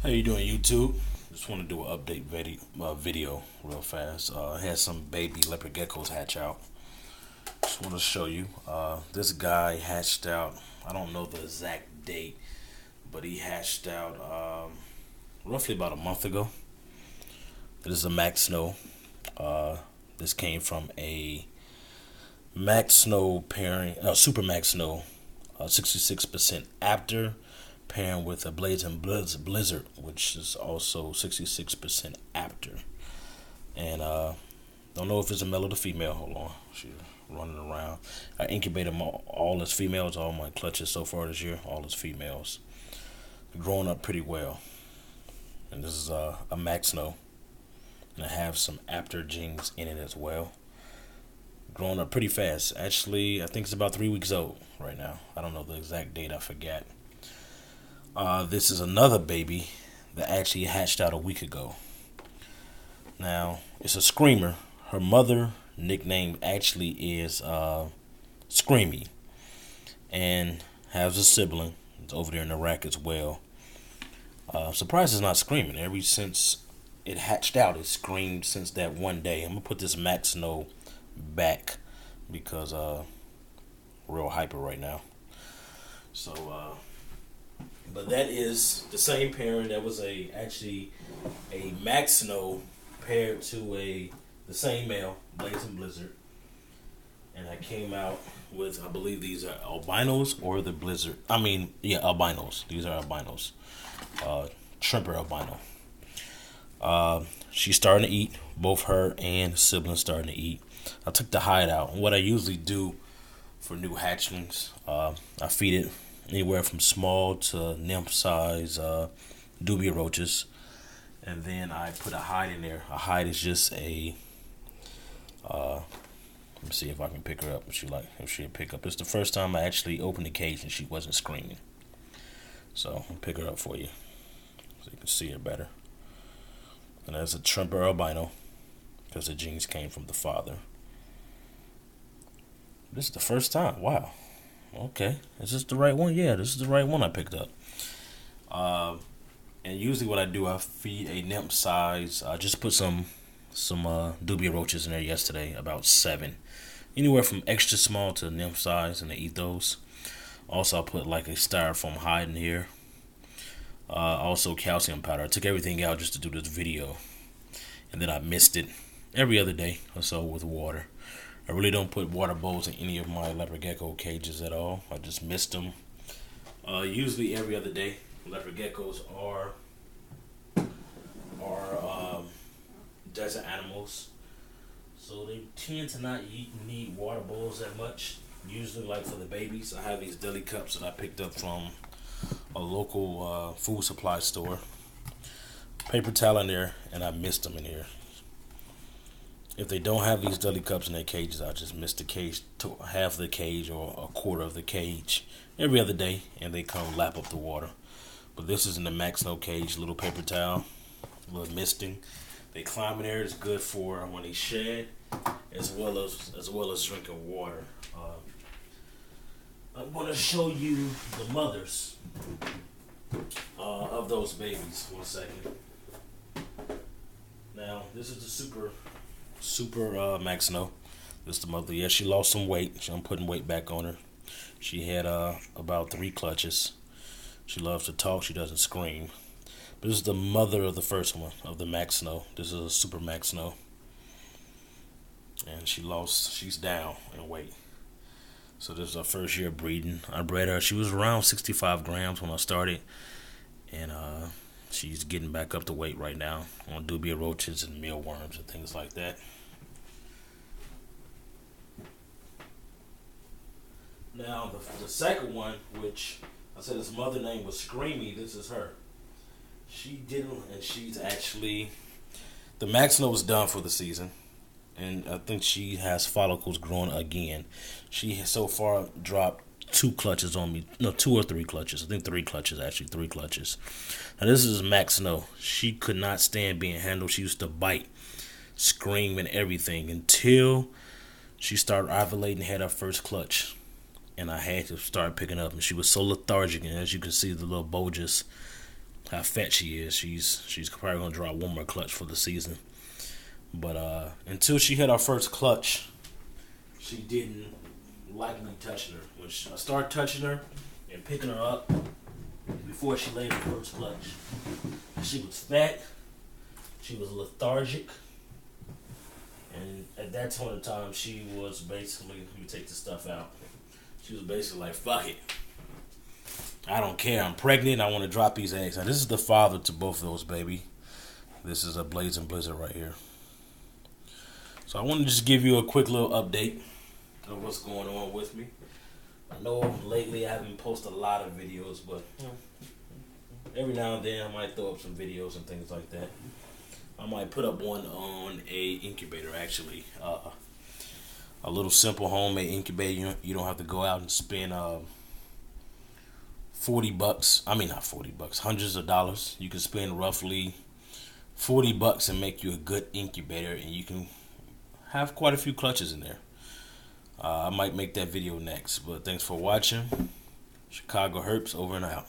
How you doing, YouTube? Just want to do an update video real fast. I had some baby leopard geckos hatch out. Just want to show you. This guy hatched out. I don't know the exact date, but he hatched out roughly about a month ago. This is a Max Snow. This came from a Max Snow pairing, Super Max Snow, 66% after pairing with a Blazing Blizzard, which is also 66% after. And don't know if it's a male or the female. Hold on, she's running around. I incubated all his females, all my clutches so far this year, all his females. Growing up pretty well. And this is a Max Snow. And I have some after genes in it as well. Growing up pretty fast. Actually, I think it's about 3 weeks old right now. I don't know the exact date, I forgot. This is another baby that actually hatched out a week ago. Now, it's a screamer. Her mother nickname actually is Screamy, and has a sibling. It's over there in Iraq as well. Surprised it's not screaming. Ever since it hatched out, it screamed since that one day. I'm gonna put this Max Snow back because real hyper right now. So but that is the same parent. That was actually a Max Snow paired to the same male, Blazing Blizzard. And I came out with, I believe these are albinos or the Blizzard. Albinos. These are albinos. Shrimper albino. She's starting to eat. Both her and siblings starting to eat. I took the hide out. What I usually do for new hatchlings, I feed it anywhere from small to nymph size dubia roaches, and then I put a hide in there. A hide is just a let me see if I can pick her up if she'll pick up. It's the first time I actually opened the cage and she wasn't screaming, so I'll pick her up for you so you can see her better. And that's a Shrimper albino because the genes came from the father. This is the first time. Wow. Okay, is this the right one? Yeah, this is the right one I picked up. And usually what I do, I feed a nymph size. I just put some dubia roaches in there yesterday, about 7. Anywhere from extra small to nymph size, and they eat those. Also, I put like a styrofoam hide in here. Also calcium powder. I took everything out just to do this video. And then I mist it every other day or so with water. I really don't put water bowls in any of my leopard gecko cages at all. I just mist them. Usually every other day. Leopard geckos are desert animals, so they tend to not need water bowls that much. Usually, like for the babies, I have these deli cups that I picked up from a local food supply store. Paper towel in there, and I mist them in here. If they don't have these deli cups in their cages, I just mist the cage to half the cage or a quarter of the cage every other day, and they come lap up the water. But this is in the Max Snow cage, little paper towel, a little misting. They climb in there. It's good for when they shed, as well as drinking water. I'm going to show you the mothers of those babies. 1 second. Now, this is the super Max Snow. This is the mother. Yeah, she lost some weight. I'm putting weight back on her. She had about 3 clutches. She loves to talk. She doesn't scream. But this is the mother of the first one, of the Max Snow. This is a Super Max Snow. And she's down in weight. So this is her first year breeding. I bred her. She was around 65 grams when I started. And she's getting back up to weight right now on dubia roaches and mealworms and things like that. Now, the second one, which I said his mother name was Screamy, this is her. She didn't, and she's actually, the Max Snow was done for the season, and I think she has follicles growing again. She has so far dropped 2 clutches on me. No, 2 or 3 clutches. I think 3 clutches, actually, 3 clutches. Now, this is Max Snow. She could not stand being handled. She used to bite, scream, and everything until she started ovulating and had her first clutch. And I had to start picking up, and she was so lethargic, and as you can see, the little bulges how fat she is. She's probably gonna draw one more clutch for the season. But until she hit our first clutch, she didn't like me touching her. When I started touching her and picking her up before she laid her first clutch, she was fat, she was lethargic, and at that point in time, she was basically, let me take the stuff out. She was basically like, fuck it. I don't care. I'm pregnant. I want to drop these eggs. Now, this is the father to both of those, baby. This is a Blazing Blizzard right here. So I want to just give you a quick little update of what's going on with me. I know lately I haven't posted a lot of videos, but every now and then I might throw up some videos and things like that. I might put up one on a incubator, actually. A little simple homemade incubator. You don't have to go out and spend $40. I mean, not $40, hundreds of dollars. You can spend roughly $40 and make you a good incubator, and you can have quite a few clutches in there. I might make that video next, but thanks for watching. Chicago Herps, over and out.